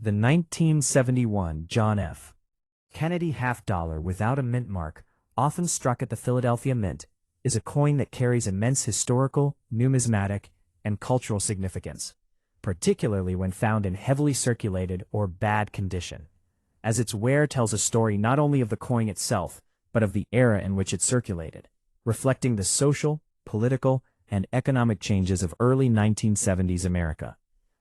The 1971 John F. Kennedy half-dollar without a mint mark, often struck at the Philadelphia Mint, is a coin that carries immense historical, numismatic, and cultural significance, particularly when found in heavily circulated or bad condition, as its wear tells a story not only of the coin itself, but of the era in which it circulated, reflecting the social, political, and economic changes of early 1970s America,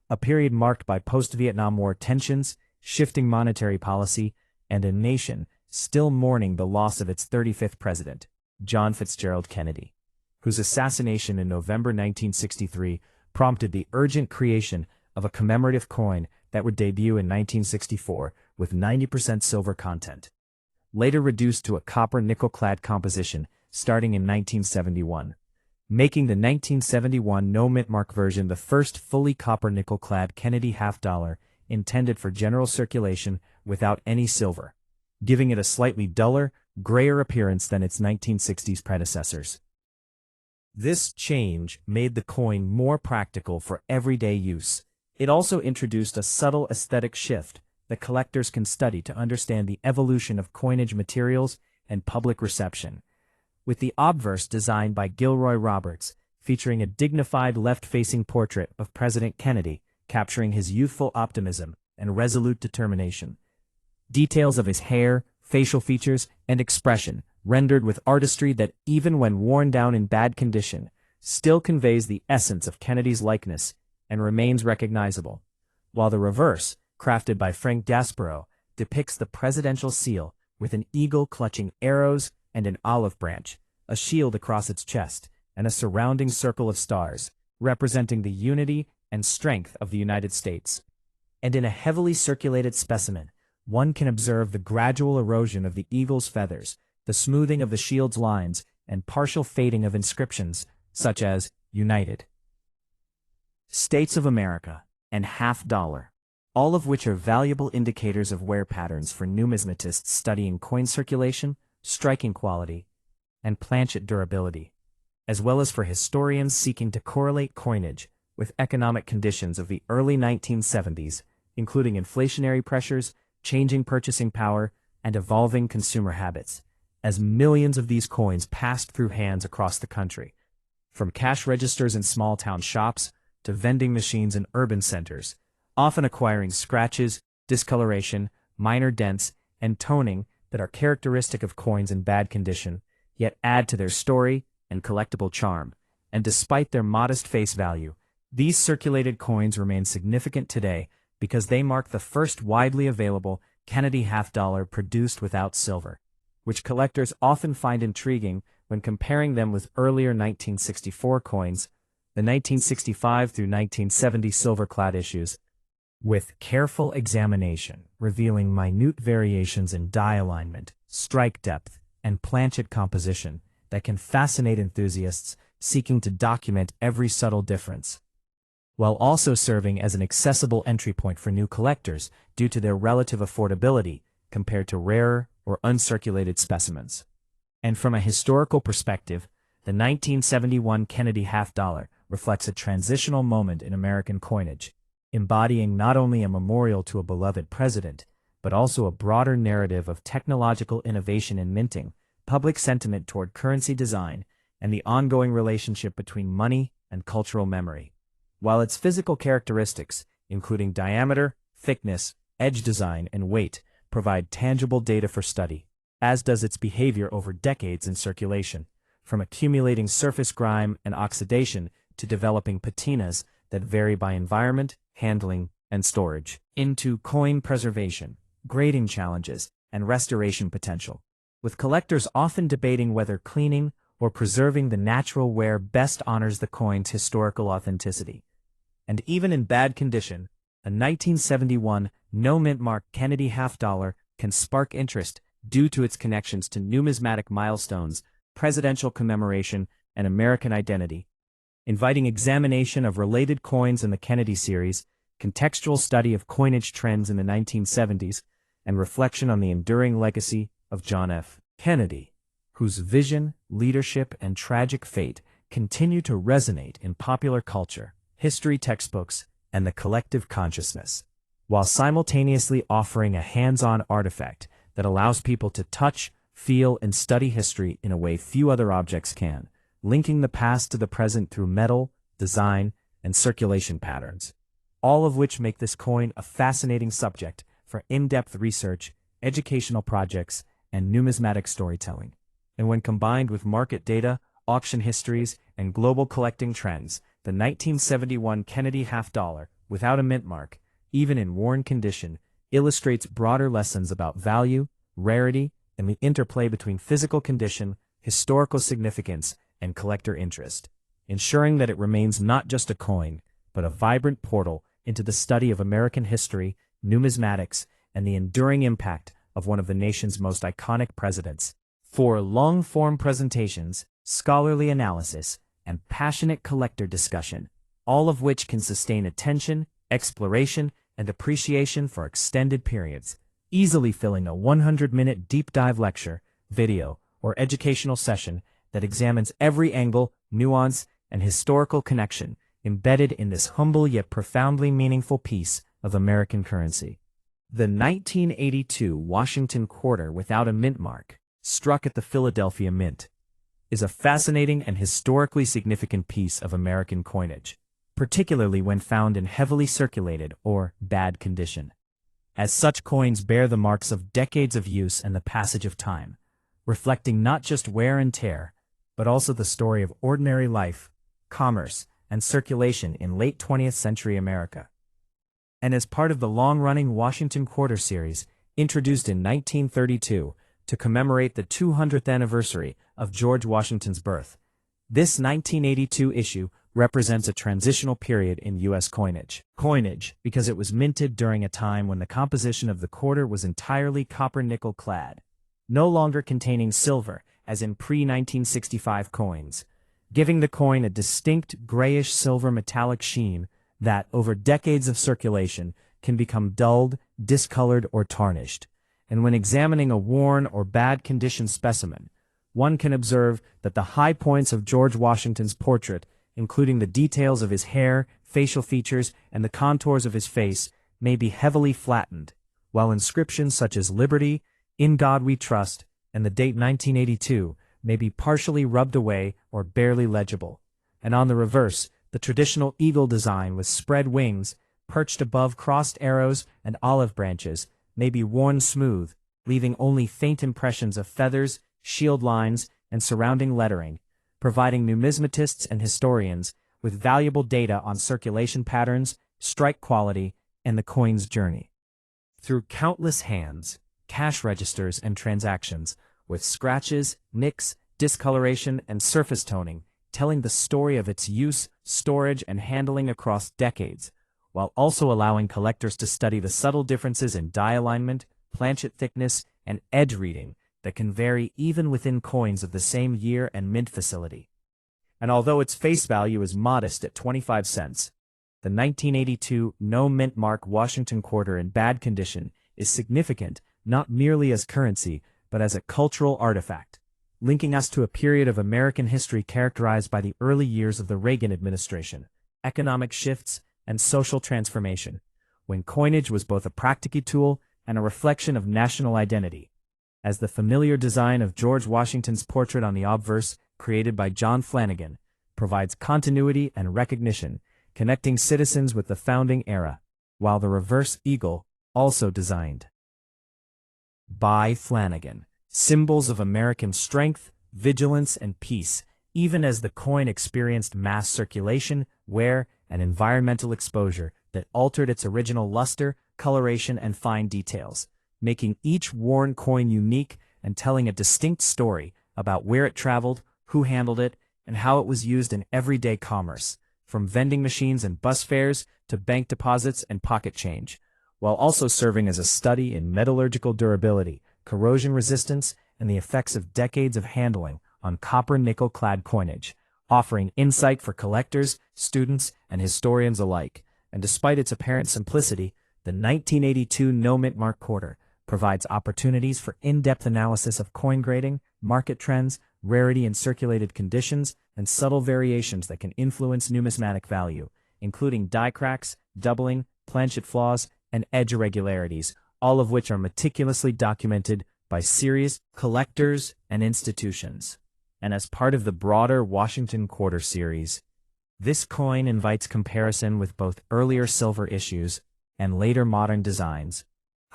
a period marked by post-Vietnam War tensions, shifting monetary policy, and a nation still mourning the loss of its 35th president, John Fitzgerald Kennedy, whose assassination in November 1963 prompted the urgent creation of a commemorative coin that would debut in 1964 with 90% silver content, later reduced to a copper nickel-clad composition starting in 1971, making the 1971 no-mint mark version the first fully copper nickel-clad Kennedy half-dollar intended for general circulation without any silver, giving it a slightly duller, grayer appearance than its 1960s predecessors. This change made the coin more practical for everyday use. It also introduced a subtle aesthetic shift that collectors can study to understand the evolution of coinage materials and public reception, with the obverse designed by Gilroy Roberts, featuring a dignified left-facing portrait of President Kennedy, capturing his youthful optimism and resolute determination. Details of his hair, facial features, and expression, rendered with artistry that, even when worn down in bad condition, still conveys the essence of Kennedy's likeness and remains recognizable, while the reverse, crafted by Frank Gasparro, depicts the presidential seal with an eagle clutching arrows and an olive branch, a shield across its chest, and a surrounding circle of stars, representing the unity and strength of the United States. And in a heavily circulated specimen, one can observe the gradual erosion of the eagle's feathers, the smoothing of the shield's lines, and partial fading of inscriptions, such as United States of America and half-dollar, all of which are valuable indicators of wear patterns for numismatists studying coin circulation, striking quality, and planchet durability, as well as for historians seeking to correlate coinage with economic conditions of the early 1970s, including inflationary pressures, changing purchasing power, and evolving consumer habits, as millions of these coins passed through hands across the country, from cash registers in small-town shops to vending machines in urban centers, often acquiring scratches, discoloration, minor dents, and toning that are characteristic of coins in bad condition, yet add to their story and collectible charm. And despite their modest face value, these circulated coins remain significant today because they mark the first widely available Kennedy half-dollar produced without silver, which collectors often find intriguing when comparing them with earlier 1964 coins, the 1965 through 1970 silver-clad issues, with careful examination revealing minute variations in die alignment, strike depth, and planchet composition that can fascinate enthusiasts seeking to document every subtle difference, while also serving as an accessible entry point for new collectors due to their relative affordability compared to rarer or uncirculated specimens. And from a historical perspective, the 1971 Kennedy half-dollar reflects a transitional moment in American coinage, embodying not only a memorial to a beloved president, but also a broader narrative of technological innovation in minting, public sentiment toward currency design, and the ongoing relationship between money and cultural memory. While its physical characteristics, including diameter, thickness, edge design, and weight, provide tangible data for study, as does its behavior over decades in circulation, from accumulating surface grime and oxidation to developing patinas that vary by environment, handling, and storage, into coin preservation, grading challenges, and restoration potential, with collectors often debating whether cleaning or preserving the natural wear best honors the coin's historical authenticity. And even in bad condition, a 1971 no-mint mark Kennedy half-dollar can spark interest due to its connections to numismatic milestones, presidential commemoration, and American identity, inviting examination of related coins in the Kennedy series, contextual study of coinage trends in the 1970s, and reflection on the enduring legacy of John F. Kennedy, whose vision, leadership, and tragic fate continue to resonate in popular culture, history textbooks, and the collective consciousness. while simultaneously offering a hands-on artifact that allows people to touch, feel, and study history in a way few other objects can, linking the past to the present through metal, design, and circulation patterns, all of which make this coin a fascinating subject for in-depth research, educational projects, and numismatic storytelling. And when combined with market data, auction histories, and global collecting trends, the 1971 Kennedy half-dollar, without a mint mark, even in worn condition, illustrates broader lessons about value, rarity, and the interplay between physical condition, historical significance, and collector interest, ensuring that it remains not just a coin, but a vibrant portal into the study of American history, numismatics, and the enduring impact of one of the nation's most iconic presidents. For long-form presentations, scholarly analysis, and passionate collector discussion, all of which can sustain attention, exploration, and appreciation for extended periods, easily filling a 100-minute deep dive lecture, video, or educational session that examines every angle, nuance, and historical connection embedded in this humble yet profoundly meaningful piece of American currency. The 1982 Washington quarter without a mint mark, struck at the Philadelphia Mint, is a fascinating and historically significant piece of American coinage, particularly when found in heavily circulated or bad condition, as such coins bear the marks of decades of use and the passage of time, reflecting not just wear and tear, but also the story of ordinary life, commerce, and circulation in late 20th century America. And as part of the long-running Washington Quarter series, introduced in 1932 to commemorate the 200th anniversary of George Washington's birth, this 1982 issue represents a transitional period in U.S. coinage. Coinage, because it was minted during a time when the composition of the quarter was entirely copper-nickel clad, no longer containing silver, as in pre-1965 coins, giving the coin a distinct grayish-silver metallic sheen that, over decades of circulation, can become dulled, discolored, or tarnished. And when examining a worn or bad condition specimen, one can observe that the high points of George Washington's portrait, including the details of his hair, facial features, and the contours of his face, may be heavily flattened, while inscriptions such as Liberty, In God We Trust, and the date 1982 may be partially rubbed away or barely legible. And on the reverse, the traditional eagle design with spread wings, perched above crossed arrows and olive branches, may be worn smooth, leaving only faint impressions of feathers, shield lines, and surrounding lettering, providing numismatists and historians with valuable data on circulation patterns, strike quality, and the coin's journey. Through countless hands, cash registers, and transactions, with scratches, nicks, discoloration, and surface toning, telling the story of its use, storage, and handling across decades, while also allowing collectors to study the subtle differences in die alignment, planchet thickness, and edge reading that can vary even within coins of the same year and mint facility. And although its face value is modest at 25 cents, the 1982 no mint mark Washington quarter in bad condition is significant not merely as currency, but as a cultural artifact, linking us to a period of American history characterized by the early years of the Reagan administration, economic shifts, and social transformation, when coinage was both a practical tool and a reflection of national identity. As the familiar design of George Washington's portrait on the obverse, created by John Flanagan, provides continuity and recognition, connecting citizens with the founding era, while the reverse eagle, also designed by Flanagan, symbols of American strength, vigilance, and peace, even as the coin experienced mass circulation, wear, and environmental exposure that altered its original luster, coloration, and fine details, making each worn coin unique and telling a distinct story about where it traveled, who handled it, and how it was used in everyday commerce, from vending machines and bus fares to bank deposits and pocket change, while also serving as a study in metallurgical durability, corrosion resistance, and the effects of decades of handling on copper-nickel-clad coinage, offering insight for collectors, students, and historians alike. And despite its apparent simplicity, the 1982 no mint mark quarter provides opportunities for in-depth analysis of coin grading, market trends, rarity in circulated conditions, and subtle variations that can influence numismatic value, including die cracks, doubling, planchet flaws, and edge irregularities, all of which are meticulously documented by serious collectors and institutions. And as part of the broader Washington Quarter series, this coin invites comparison with both earlier silver issues and later modern designs,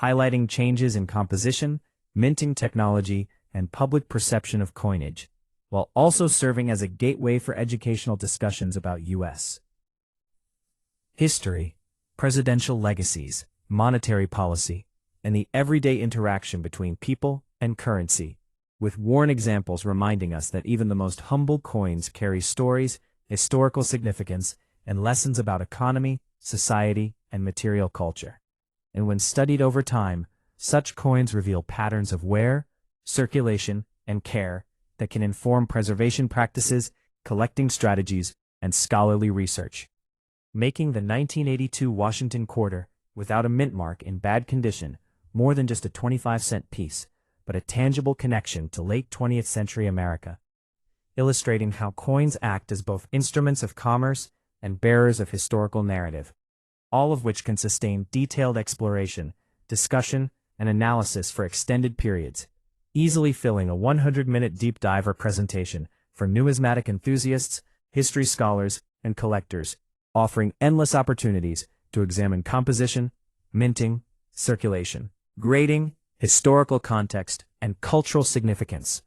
highlighting changes in composition, minting technology, and public perception of coinage, while also serving as a gateway for educational discussions about U.S. history, presidential legacies, monetary policy, and the everyday interaction between people and currency, with worn examples reminding us that even the most humble coins carry stories, historical significance, and lessons about economy, society, and material culture. And when studied over time, such coins reveal patterns of wear, circulation, and care that can inform preservation practices, collecting strategies, and scholarly research, making the 1982 Washington Quarter, without a mint mark, in bad condition, more than just a 25-cent piece, but a tangible connection to late 20th century America, illustrating how coins act as both instruments of commerce and bearers of historical narrative, all of which can sustain detailed exploration, discussion, and analysis for extended periods, easily filling a 100-minute deep dive or presentation for numismatic enthusiasts, history scholars, and collectors, offering endless opportunities to examine composition, minting, circulation, grading, historical context, and cultural significance,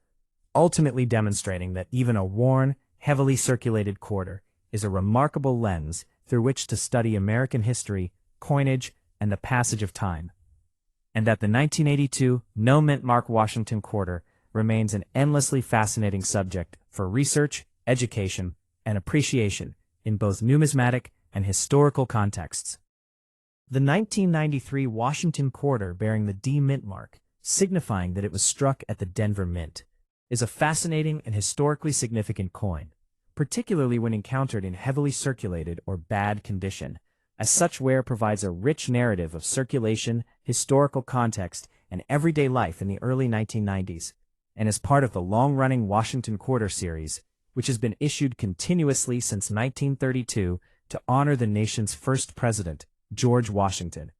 ultimately demonstrating that even a worn, heavily circulated quarter is a remarkable lens through which to study American history, coinage, and the passage of time, and that the 1982 no-mint mark Washington Quarter remains an endlessly fascinating subject for research, education, and appreciation in both numismatic and historical contexts. The 1993 Washington Quarter, bearing the D mint mark, signifying that it was struck at the Denver Mint, is a fascinating and historically significant coin, particularly when encountered in heavily circulated or bad condition, as such ware provides a rich narrative of circulation, historical context, and everyday life in the early 1990s, and is part of the long-running Washington Quarter series, which has been issued continuously since 1932 to honor the nation's first president, George Washington.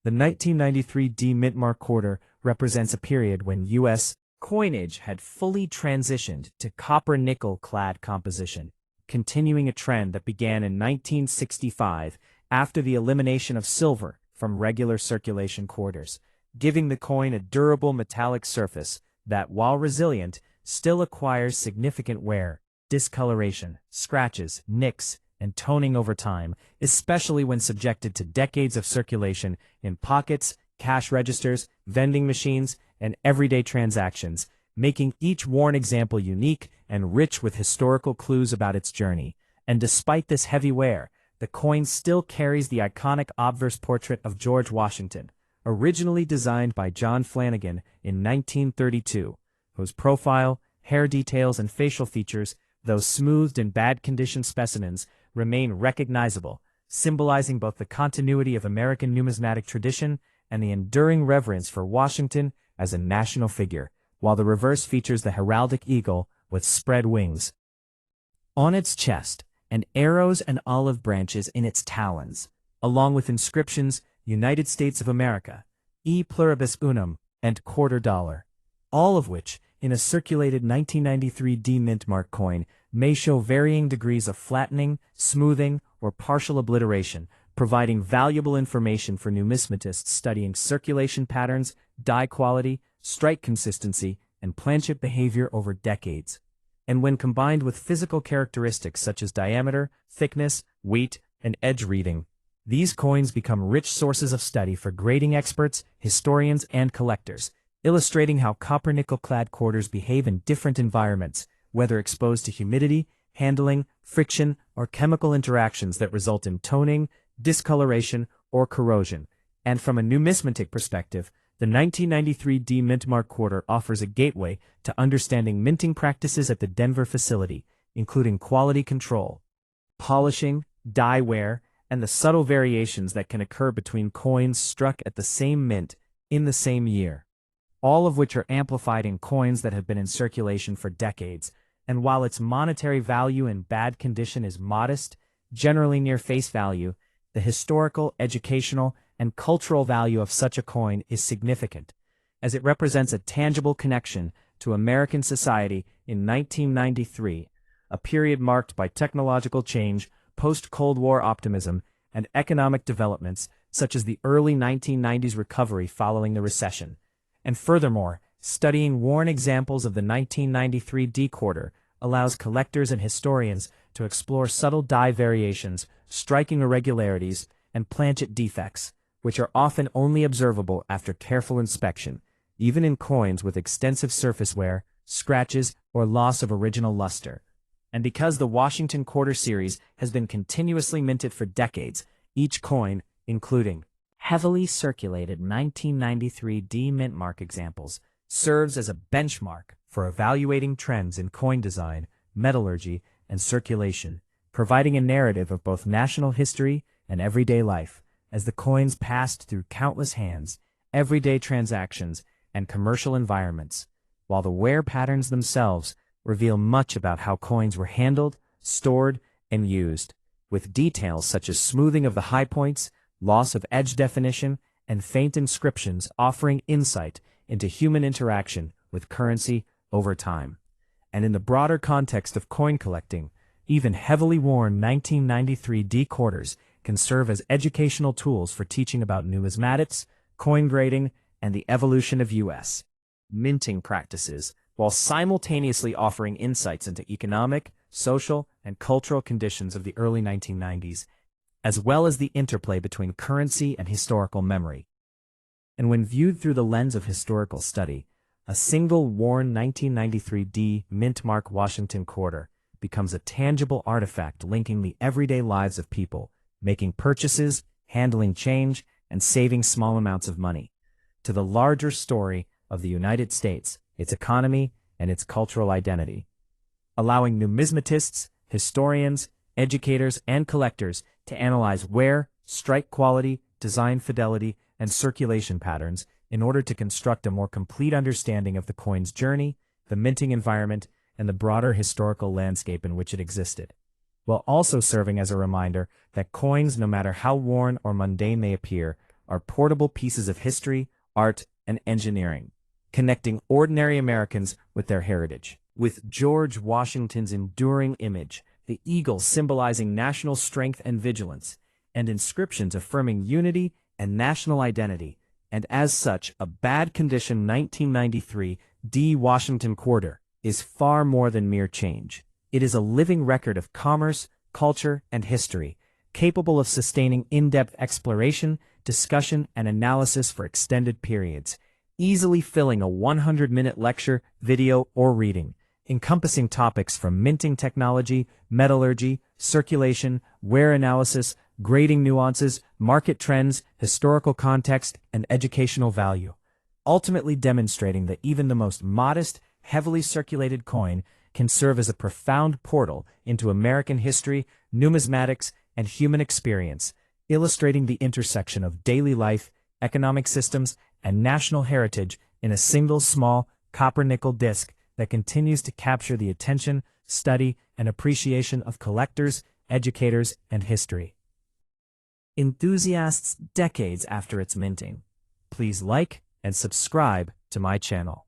The 1993 D mint mark quarter represents a period when U.S. coinage had fully transitioned to copper-nickel clad composition, continuing a trend that began in 1965 after the elimination of silver from regular circulation quarters, giving the coin a durable metallic surface that, while resilient, still acquires significant wear, discoloration, scratches, nicks, and toning over time, especially when subjected to decades of circulation in pockets, cash registers, vending machines, and everyday transactions, making each worn example unique and rich with historical clues about its journey. And despite this heavy wear, the coin still carries the iconic obverse portrait of George Washington, originally designed by John Flanagan in 1932, whose profile, hair details, and facial features, though smoothed in bad condition specimens, remain recognizable, symbolizing both the continuity of American numismatic tradition and the enduring reverence for Washington as a national figure, while the reverse features the heraldic eagle with spread wings on its chest and arrows and olive branches in its talons, along with inscriptions United States of America, E pluribus unum, and $quarter, all of which, in a circulated 1993 D mint mark coin, may show varying degrees of flattening, smoothing, or partial obliteration, providing valuable information for numismatists studying circulation patterns, die quality, strike consistency, and planchet behavior over decades. And when combined with physical characteristics such as diameter, thickness, weight, and edge reading, these coins become rich sources of study for grading experts, historians, and collectors, illustrating how copper-nickel-clad quarters behave in different environments, whether exposed to humidity, handling, friction, or chemical interactions that result in toning, discoloration, or corrosion. And from a numismatic perspective, the 1993 D mint mark quarter offers a gateway to understanding minting practices at the Denver facility, including quality control, polishing, die wear, and the subtle variations that can occur between coins struck at the same mint in the same year, all of which are amplified in coins that have been in circulation for decades. And while its monetary value in bad condition is modest, generally near face value, the historical, educational, and cultural value of such a coin is significant, as it represents a tangible connection to American society in 1993, a period marked by technological change, post-Cold War optimism, and economic developments such as the early 1990s recovery following the recession. And furthermore, studying worn examples of the 1993 D quarter allows collectors and historians to explore subtle die variations, striking irregularities, and planchet defects, which are often only observable after careful inspection, even in coins with extensive surface wear, scratches, or loss of original luster. And because the Washington Quarter Series has been continuously minted for decades, each coin, including heavily circulated 1993 D mint mark examples, serves as a benchmark for evaluating trends in coin design, metallurgy, and circulation, providing a narrative of both national history and everyday life, as the coins passed through countless hands, everyday transactions, and commercial environments, while the wear patterns themselves reveal much about how coins were handled, stored, and used, with details such as smoothing of the high points, loss of edge definition, and faint inscriptions offering insight into human interaction with currency over time. And in the broader context of coin collecting, even heavily worn 1993 D quarters can serve as educational tools for teaching about numismatics, coin grading, and the evolution of U.S. minting practices, while simultaneously offering insights into economic, social, and cultural conditions of the early 1990s, as well as the interplay between currency and historical memory. And when viewed through the lens of historical study, a single worn 1993 D mint mark Washington quarter becomes a tangible artifact linking the everyday lives of people, making purchases, handling change, and saving small amounts of money, to the larger story of the United States, its economy, and its cultural identity, allowing numismatists, historians, educators, and collectors to analyze wear, strike quality, design fidelity, and circulation patterns in order to construct a more complete understanding of the coin's journey, the minting environment, and the broader historical landscape in which it existed, while also serving as a reminder that coins, no matter how worn or mundane they appear, are portable pieces of history, art, and engineering, connecting ordinary Americans with their heritage. With George Washington's enduring image, the eagle symbolizing national strength and vigilance, and inscriptions affirming unity and national identity, and as such, a bad condition 1993 D Washington quarter is far more than mere change. It is a living record of commerce, culture, and history, capable of sustaining in-depth exploration, discussion, and analysis for extended periods, easily filling a 100-minute lecture, video, or reading, encompassing topics from minting technology, metallurgy, circulation, wear analysis, grading nuances, market trends, historical context, and educational value, ultimately demonstrating that even the most modest, heavily circulated coin can serve as a profound portal into American history, numismatics, and human experience, illustrating the intersection of daily life, economic systems, and national heritage in a single small copper-nickel disc that continues to capture the attention, study, and appreciation of collectors, educators, and history enthusiasts decades after its minting. Please like and subscribe to my channel.